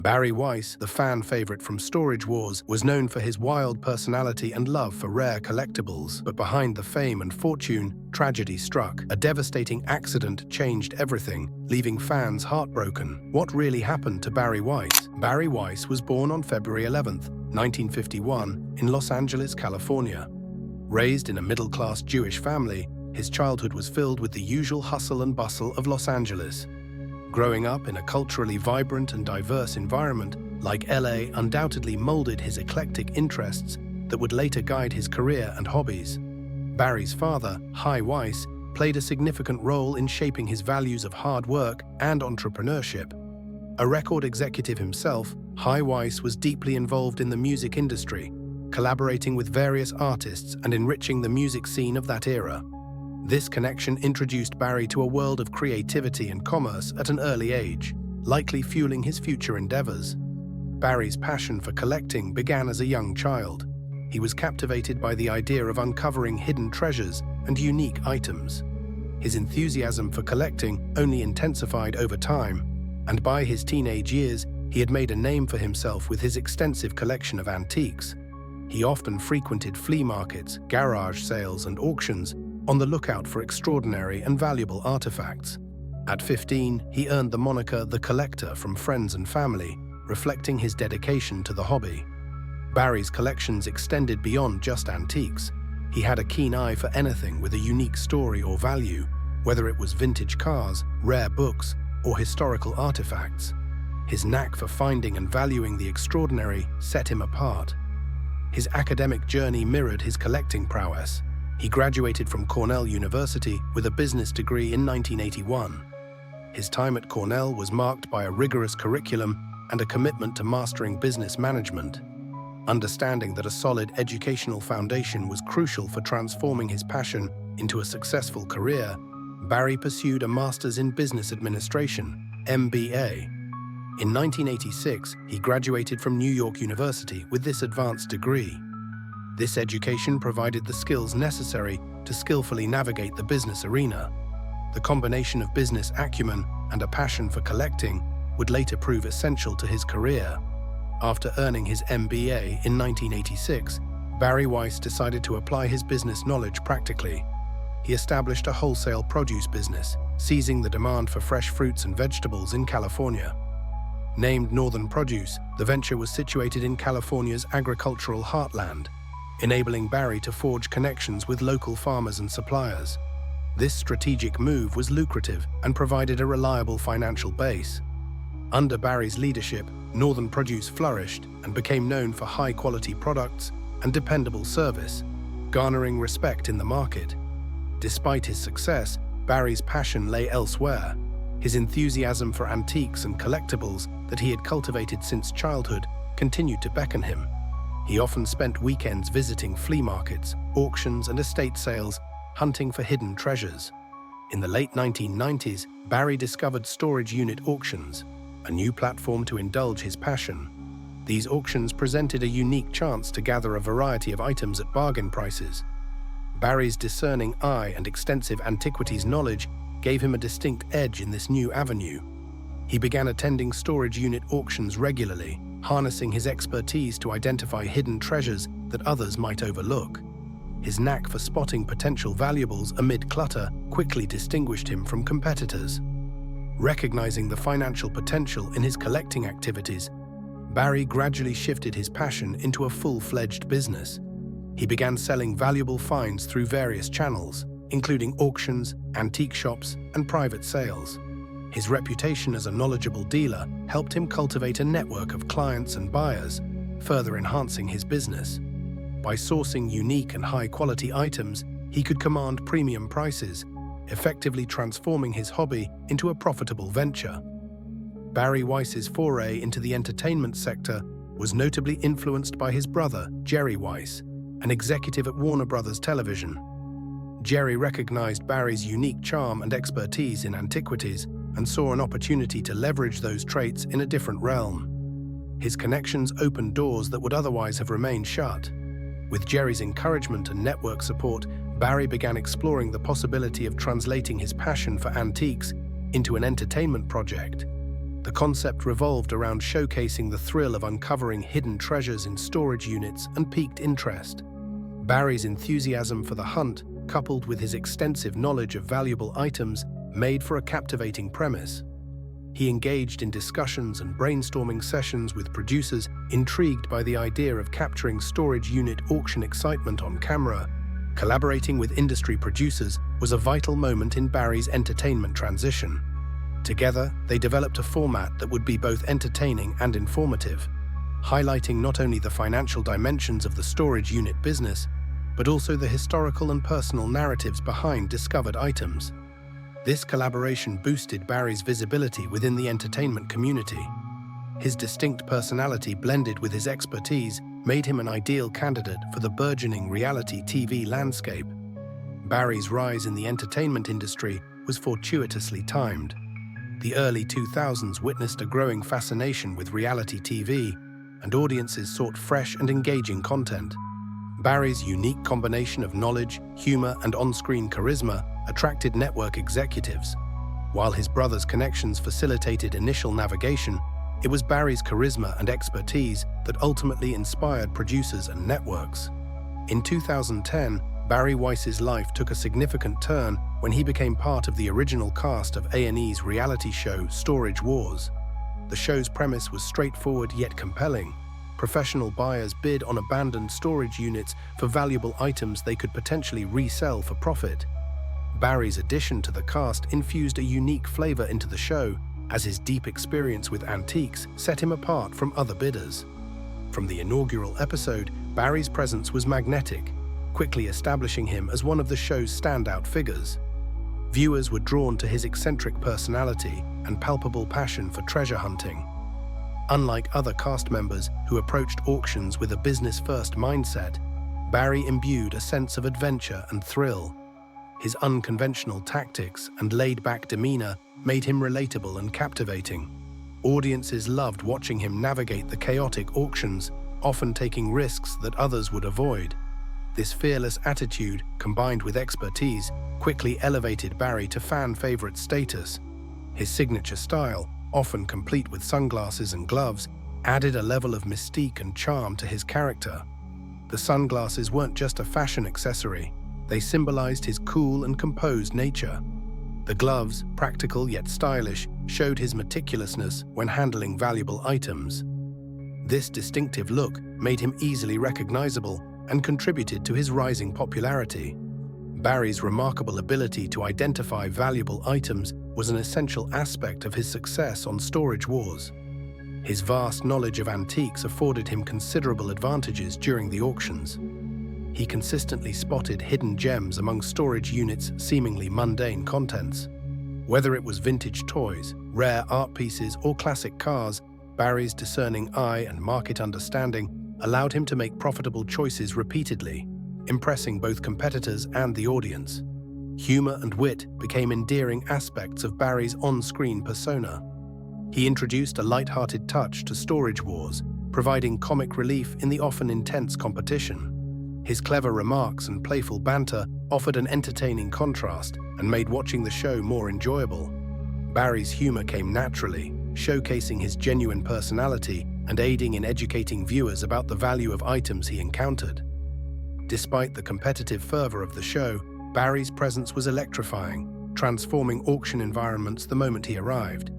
Barry Weiss, the fan favorite from Storage Wars, was known for his wild personality and love for rare collectibles. But behind the fame and fortune, tragedy struck. A devastating accident changed everything, leaving fans heartbroken. What really happened to Barry Weiss? Barry Weiss was born on February 11, 1951, in Los Angeles, California. Raised in a middle-class Jewish family, his childhood was filled with the usual hustle and bustle of Los Angeles. Growing up in a culturally vibrant and diverse environment like LA undoubtedly molded his eclectic interests that would later guide his career and hobbies. Barry's father, Weiss, played a significant role in shaping his values of hard work and entrepreneurship. A record executive himself, Weiss was deeply involved in the music industry, collaborating with various artists and enriching the music scene of that era. This connection introduced Barry to a world of creativity and commerce at an early age, likely fueling his future endeavors. Barry's passion for collecting began as a young child. He was captivated by the idea of uncovering hidden treasures and unique items. His enthusiasm for collecting only intensified over time, and by his teenage years, he had made a name for himself with his extensive collection of antiques. He often frequented flea markets, garage sales, and auctions, on the lookout for extraordinary and valuable artifacts. At 15, he earned the moniker The Collector from friends and family, reflecting his dedication to the hobby. Barry's collections extended beyond just antiques. He had a keen eye for anything with a unique story or value, whether it was vintage cars, rare books, or historical artifacts. His knack for finding and valuing the extraordinary set him apart. His academic journey mirrored his collecting prowess. He graduated from Cornell University with a business degree in 1981. His time at Cornell was marked by a rigorous curriculum and a commitment to mastering business management. Understanding that a solid educational foundation was crucial for transforming his passion into a successful career, Barry pursued a Master's in Business Administration, MBA. In 1986, he graduated from New York University with this advanced degree. This education provided the skills necessary to skillfully navigate the business arena. The combination of business acumen and a passion for collecting would later prove essential to his career. After earning his MBA in 1986, Barry Weiss decided to apply his business knowledge practically. He established a wholesale produce business, seizing the demand for fresh fruits and vegetables in California. Named Northern Produce, the venture was situated in California's agricultural heartland, enabling Barry to forge connections with local farmers and suppliers. This strategic move was lucrative and provided a reliable financial base. Under Barry's leadership, Northern Produce flourished and became known for high-quality products and dependable service, garnering respect in the market. Despite his success, Barry's passion lay elsewhere. His enthusiasm for antiques and collectibles that he had cultivated since childhood continued to beckon him. He often spent weekends visiting flea markets, auctions, and estate sales, hunting for hidden treasures. In the late 1990s, Barry discovered storage unit auctions, a new platform to indulge his passion. These auctions presented a unique chance to gather a variety of items at bargain prices. Barry's discerning eye and extensive antiquities knowledge gave him a distinct edge in this new avenue. He began attending storage unit auctions regularly, harnessing his expertise to identify hidden treasures that others might overlook. His knack for spotting potential valuables amid clutter quickly distinguished him from competitors. Recognizing the financial potential in his collecting activities, Barry gradually shifted his passion into a full-fledged business. He began selling valuable finds through various channels, including auctions, antique shops, and private sales. His reputation as a knowledgeable dealer helped him cultivate a network of clients and buyers, further enhancing his business. By sourcing unique and high-quality items, he could command premium prices, effectively transforming his hobby into a profitable venture. Barry Weiss's foray into the entertainment sector was notably influenced by his brother, Jerry Weiss, an executive at Warner Brothers Television. Jerry recognized Barry's unique charm and expertise in antiquities and saw an opportunity to leverage those traits in a different realm. His connections opened doors that would otherwise have remained shut. With Jerry's encouragement and network support, Barry began exploring the possibility of translating his passion for antiques into an entertainment project. The concept revolved around showcasing the thrill of uncovering hidden treasures in storage units and piqued interest. Barry's enthusiasm for the hunt, coupled with his extensive knowledge of valuable items, made for a captivating premise. He engaged in discussions and brainstorming sessions with producers intrigued by the idea of capturing storage unit auction excitement on camera. Collaborating with industry producers was a vital moment in Barry's entertainment transition. Together, they developed a format that would be both entertaining and informative, highlighting not only the financial dimensions of the storage unit business, but also the historical and personal narratives behind discovered items. This collaboration boosted Barry's visibility within the entertainment community. His distinct personality blended with his expertise made him an ideal candidate for the burgeoning reality TV landscape. Barry's rise in the entertainment industry was fortuitously timed. The early 2000s witnessed a growing fascination with reality TV, and audiences sought fresh and engaging content. Barry's unique combination of knowledge, humor, and on-screen charisma attracted network executives. While his brother's connections facilitated initial navigation, it was Barry's charisma and expertise that ultimately inspired producers and networks. In 2010, Barry Weiss's life took a significant turn when he became part of the original cast of A&E's reality show Storage Wars. The show's premise was straightforward yet compelling. Professional buyers bid on abandoned storage units for valuable items they could potentially resell for profit. Barry's addition to the cast infused a unique flavor into the show, as his deep experience with antiques set him apart from other bidders. From the inaugural episode, Barry's presence was magnetic, quickly establishing him as one of the show's standout figures. Viewers were drawn to his eccentric personality and palpable passion for treasure hunting. Unlike other cast members who approached auctions with a business-first mindset, Barry imbued a sense of adventure and thrill. His unconventional tactics and laid-back demeanor made him relatable and captivating. Audiences loved watching him navigate the chaotic auctions, often taking risks that others would avoid. This fearless attitude, combined with expertise, quickly elevated Barry to fan-favorite status. His signature style, often complete with sunglasses and gloves, added a level of mystique and charm to his character. The sunglasses weren't just a fashion accessory, they symbolized his cool and composed nature. The gloves, practical yet stylish, showed his meticulousness when handling valuable items. This distinctive look made him easily recognizable and contributed to his rising popularity. Barry's remarkable ability to identify valuable items was an essential aspect of his success on Storage Wars. His vast knowledge of antiques afforded him considerable advantages during the auctions. He consistently spotted hidden gems among storage units' seemingly mundane contents. Whether it was vintage toys, rare art pieces, or classic cars, Barry's discerning eye and market understanding allowed him to make profitable choices repeatedly, impressing both competitors and the audience. Humor and wit became endearing aspects of Barry's on-screen persona. He introduced a light-hearted touch to Storage Wars, providing comic relief in the often intense competition. His clever remarks and playful banter offered an entertaining contrast and made watching the show more enjoyable. Barry's humor came naturally, showcasing his genuine personality and aiding in educating viewers about the value of items he encountered. Despite the competitive fervor of the show, Barry's presence was electrifying, transforming auction environments the moment he arrived.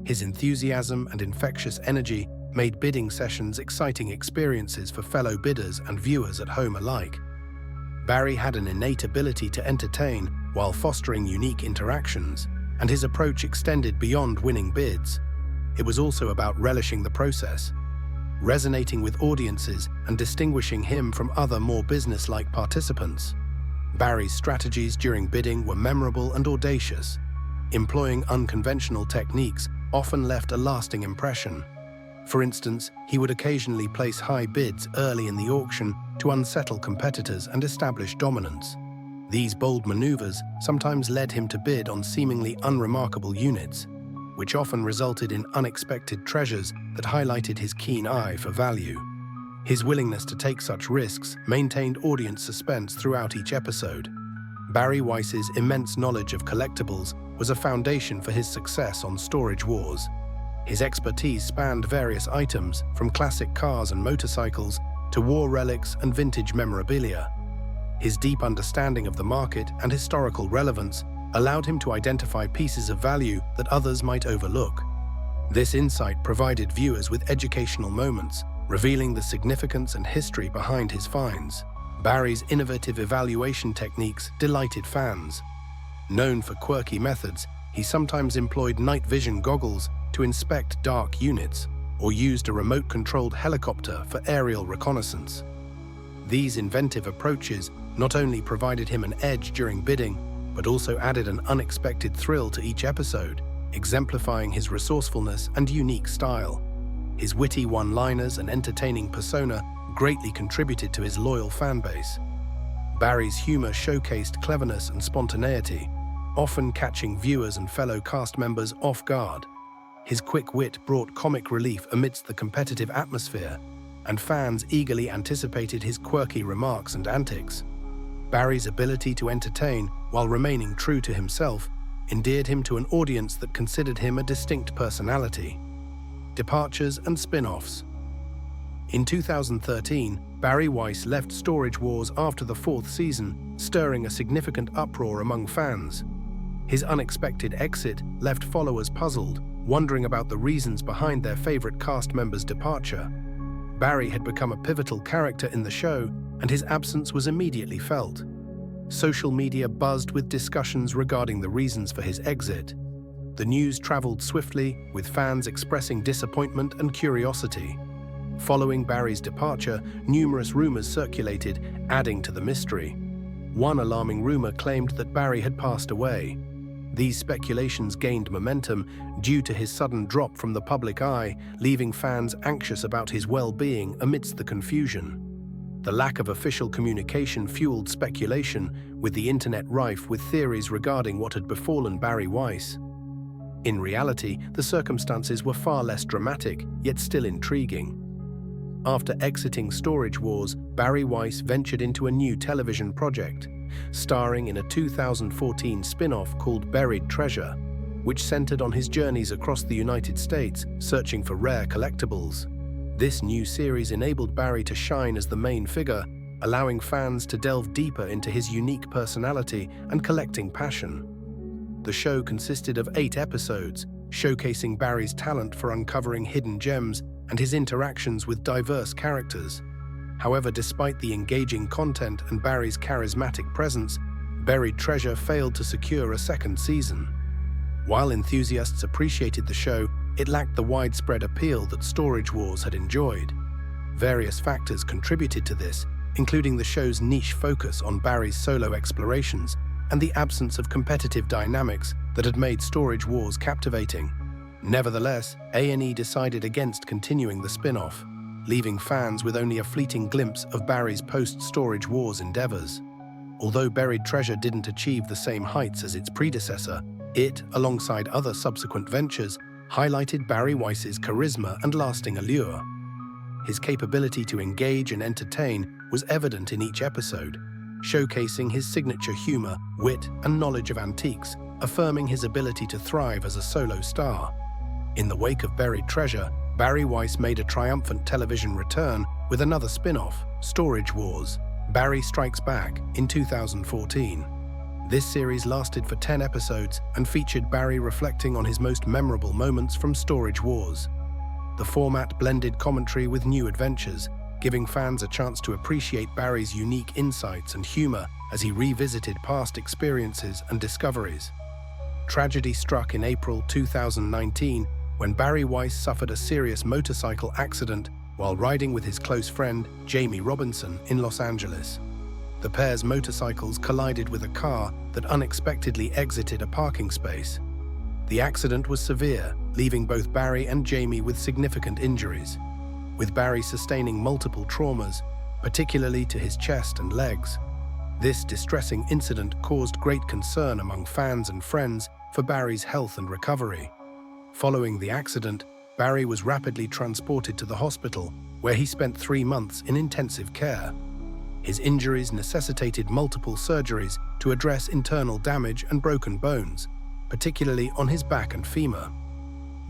His enthusiasm and infectious energy made bidding sessions exciting experiences for fellow bidders and viewers at home alike. Barry had an innate ability to entertain while fostering unique interactions, and his approach extended beyond winning bids. It was also about relishing the process, resonating with audiences and distinguishing him from other more business-like participants. Barry's strategies during bidding were memorable and audacious. Employing unconventional techniques often left a lasting impression. For instance, he would occasionally place high bids early in the auction to unsettle competitors and establish dominance. These bold maneuvers sometimes led him to bid on seemingly unremarkable units, which often resulted in unexpected treasures that highlighted his keen eye for value. His willingness to take such risks maintained audience suspense throughout each episode. Barry Weiss's immense knowledge of collectibles was a foundation for his success on Storage Wars. His expertise spanned various items, from classic cars and motorcycles to war relics and vintage memorabilia. His deep understanding of the market and historical relevance allowed him to identify pieces of value that others might overlook. This insight provided viewers with educational moments, revealing the significance and history behind his finds. Barry's innovative evaluation techniques delighted fans. Known for quirky methods, he sometimes employed night vision goggles to inspect dark units, or used a remote-controlled helicopter for aerial reconnaissance. These inventive approaches not only provided him an edge during bidding, but also added an unexpected thrill to each episode, exemplifying his resourcefulness and unique style. His witty one-liners and entertaining persona greatly contributed to his loyal fan base. Barry's humor showcased cleverness and spontaneity, often catching viewers and fellow cast members off guard. His quick wit brought comic relief amidst the competitive atmosphere, and fans eagerly anticipated his quirky remarks and antics. Barry's ability to entertain while remaining true to himself endeared him to an audience that considered him a distinct personality. Departures and spin-offs. In 2013, Barry Weiss left Storage Wars after the 4th season, stirring a significant uproar among fans. His unexpected exit left followers puzzled, wondering about the reasons behind their favorite cast member's departure. Barry had become a pivotal character in the show, and his absence was immediately felt. Social media buzzed with discussions regarding the reasons for his exit. The news traveled swiftly, with fans expressing disappointment and curiosity. Following Barry's departure, numerous rumors circulated, adding to the mystery. One alarming rumor claimed that Barry had passed away. These speculations gained momentum due to his sudden drop from the public eye, leaving fans anxious about his well-being amidst the confusion. The lack of official communication fueled speculation, with the internet rife with theories regarding what had befallen Barry Weiss. In reality, the circumstances were far less dramatic, yet still intriguing. After exiting Storage Wars, Barry Weiss ventured into a new television project, starring in a 2014 spin-off called Buried Treasure, which centered on his journeys across the United States, searching for rare collectibles. This new series enabled Barry to shine as the main figure, allowing fans to delve deeper into his unique personality and collecting passion. The show consisted of 8 episodes, showcasing Barry's talent for uncovering hidden gems and his interactions with diverse characters. However, despite the engaging content and Barry's charismatic presence, Buried Treasure failed to secure a 2nd season. While enthusiasts appreciated the show, it lacked the widespread appeal that Storage Wars had enjoyed. Various factors contributed to this, including the show's niche focus on Barry's solo explorations and the absence of competitive dynamics that had made Storage Wars captivating. Nevertheless, A&E decided against continuing the spin-off, leaving fans with only a fleeting glimpse of Barry's post-Storage Wars endeavors. Although Buried Treasure didn't achieve the same heights as its predecessor, it, alongside other subsequent ventures, highlighted Barry Weiss's charisma and lasting allure. His capability to engage and entertain was evident in each episode, showcasing his signature humor, wit, and knowledge of antiques, affirming his ability to thrive as a solo star. In the wake of Buried Treasure, Barry Weiss made a triumphant television return with another spin-off, Storage Wars: Barry Strikes Back, in 2014. This series lasted for 10 episodes and featured Barry reflecting on his most memorable moments from Storage Wars. The format blended commentary with new adventures, giving fans a chance to appreciate Barry's unique insights and humor as he revisited past experiences and discoveries. Tragedy struck in April 2019 when Barry Weiss suffered a serious motorcycle accident while riding with his close friend, Jamie Robinson, in Los Angeles. The pair's motorcycles collided with a car that unexpectedly exited a parking space. The accident was severe, leaving both Barry and Jamie with significant injuries, with Barry sustaining multiple traumas, particularly to his chest and legs. This distressing incident caused great concern among fans and friends for Barry's health and recovery. Following the accident, Barry was rapidly transported to the hospital, where he spent 3 months in intensive care. His injuries necessitated multiple surgeries to address internal damage and broken bones, particularly on his back and femur.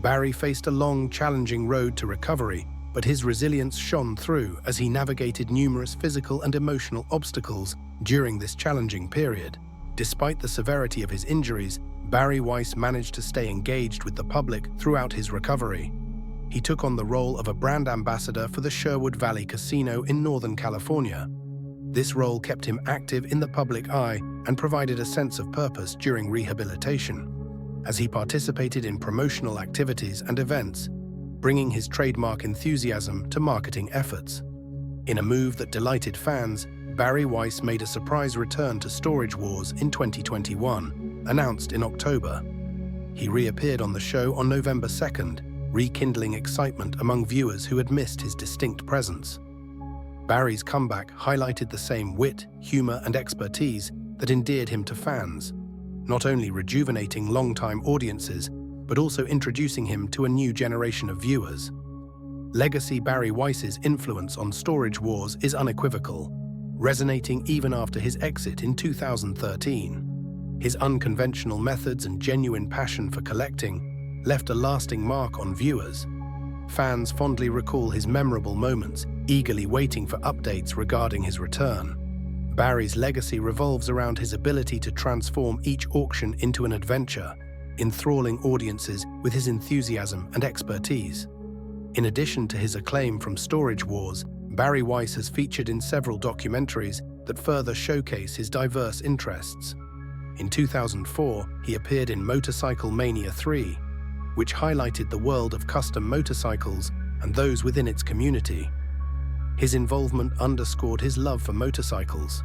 Barry faced a long, challenging road to recovery, but his resilience shone through as he navigated numerous physical and emotional obstacles during this challenging period. Despite the severity of his injuries, Barry Weiss managed to stay engaged with the public throughout his recovery. He took on the role of a brand ambassador for the Sherwood Valley Casino in Northern California. This role kept him active in the public eye and provided a sense of purpose during rehabilitation, as he participated in promotional activities and events, bringing his trademark enthusiasm to marketing efforts. In a move that delighted fans, Barry Weiss made a surprise return to Storage Wars in 2021, announced in October. He reappeared on the show on November 2nd, rekindling excitement among viewers who had missed his distinct presence. Barry's comeback highlighted the same wit, humor, and expertise that endeared him to fans, not only rejuvenating longtime audiences, but also introducing him to a new generation of viewers. Legacy Barry Weiss's influence on Storage Wars is unequivocal, resonating even after his exit in 2013. His unconventional methods and genuine passion for collecting left a lasting mark on viewers. Fans fondly recall his memorable moments, eagerly waiting for updates regarding his return. Barry's legacy revolves around his ability to transform each auction into an adventure, enthralling audiences with his enthusiasm and expertise. In addition to his acclaim from Storage Wars, Barry Weiss has featured in several documentaries that further showcase his diverse interests. In 2004, he appeared in Motorcycle Mania 3, which highlighted the world of custom motorcycles and those within its community. His involvement underscored his love for motorcycles.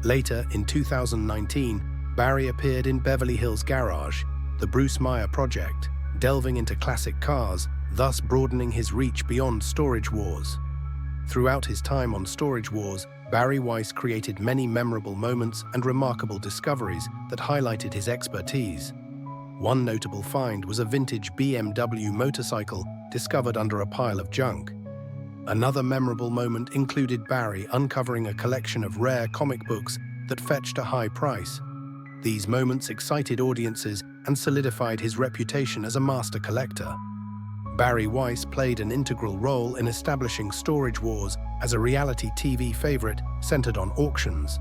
Later, in 2019, Barry appeared in Beverly Hills Garage, the Bruce Meyer project, delving into classic cars, thus broadening his reach beyond Storage Wars. Throughout his time on Storage Wars, Barry Weiss created many memorable moments and remarkable discoveries that highlighted his expertise. One notable find was a vintage BMW motorcycle discovered under a pile of junk. Another memorable moment included Barry uncovering a collection of rare comic books that fetched a high price. These moments excited audiences and solidified his reputation as a master collector. Barry Weiss played an integral role in establishing Storage Wars as a reality TV favorite centered on auctions,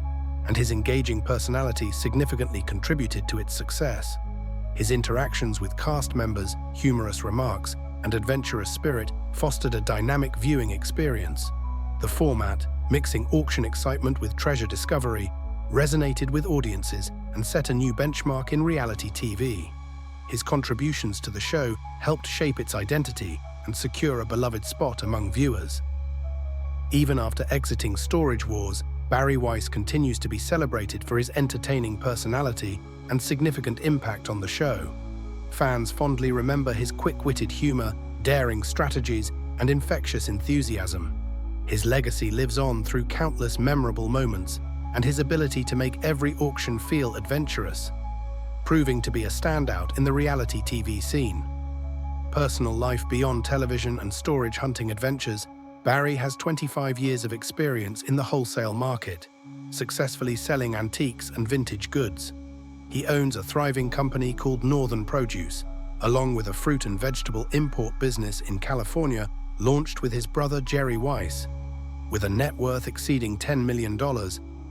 and his engaging personality significantly contributed to its success. His interactions with cast members, humorous remarks, and adventurous spirit fostered a dynamic viewing experience. The format, mixing auction excitement with treasure discovery, resonated with audiences and set a new benchmark in reality TV. His contributions to the show helped shape its identity and secure a beloved spot among viewers. Even after exiting Storage Wars, Barry Weiss continues to be celebrated for his entertaining personality and significant impact on the show. Fans fondly remember his quick-witted humor, daring strategies, and infectious enthusiasm. His legacy lives on through countless memorable moments and his ability to make every auction feel adventurous, proving to be a standout in the reality TV scene. Personal life beyond television and storage hunting adventures, Barry has 25 years of experience in the wholesale market, successfully selling antiques and vintage goods. He owns a thriving company called Northern Produce, along with a fruit and vegetable import business in California launched with his brother Jerry Weiss. With a net worth exceeding $10 million,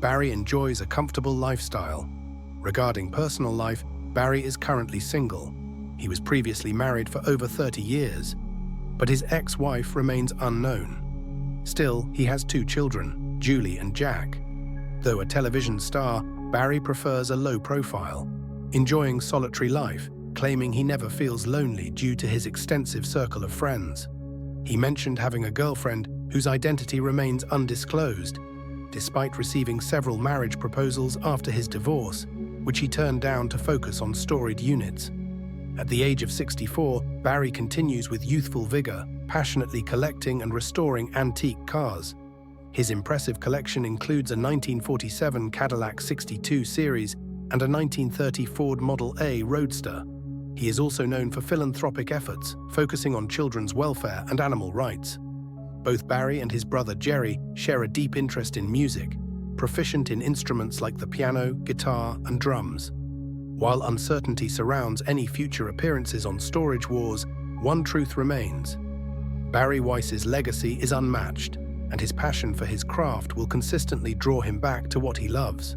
Barry enjoys a comfortable lifestyle. Regarding personal life, Barry is currently single. He was previously married for over 30 years, but his ex-wife remains unknown. Still, he has 2 children, Julie and Jack. Though a television star, Barry prefers a low profile, enjoying solitary life, claiming he never feels lonely due to his extensive circle of friends. He mentioned having a girlfriend whose identity remains undisclosed, despite receiving several marriage proposals after his divorce, which he turned down to focus on storied units. At the age of 64, Barry continues with youthful vigor, passionately collecting and restoring antique cars. His impressive collection includes a 1947 Cadillac 62 Series and a 1930 Ford Model A Roadster. He is also known for philanthropic efforts, focusing on children's welfare and animal rights. Both Barry and his brother Jerry share a deep interest in music, proficient in instruments like the piano, guitar, and drums. While uncertainty surrounds any future appearances on Storage Wars, one truth remains. Barry Weiss's legacy is unmatched, and his passion for his craft will consistently draw him back to what he loves.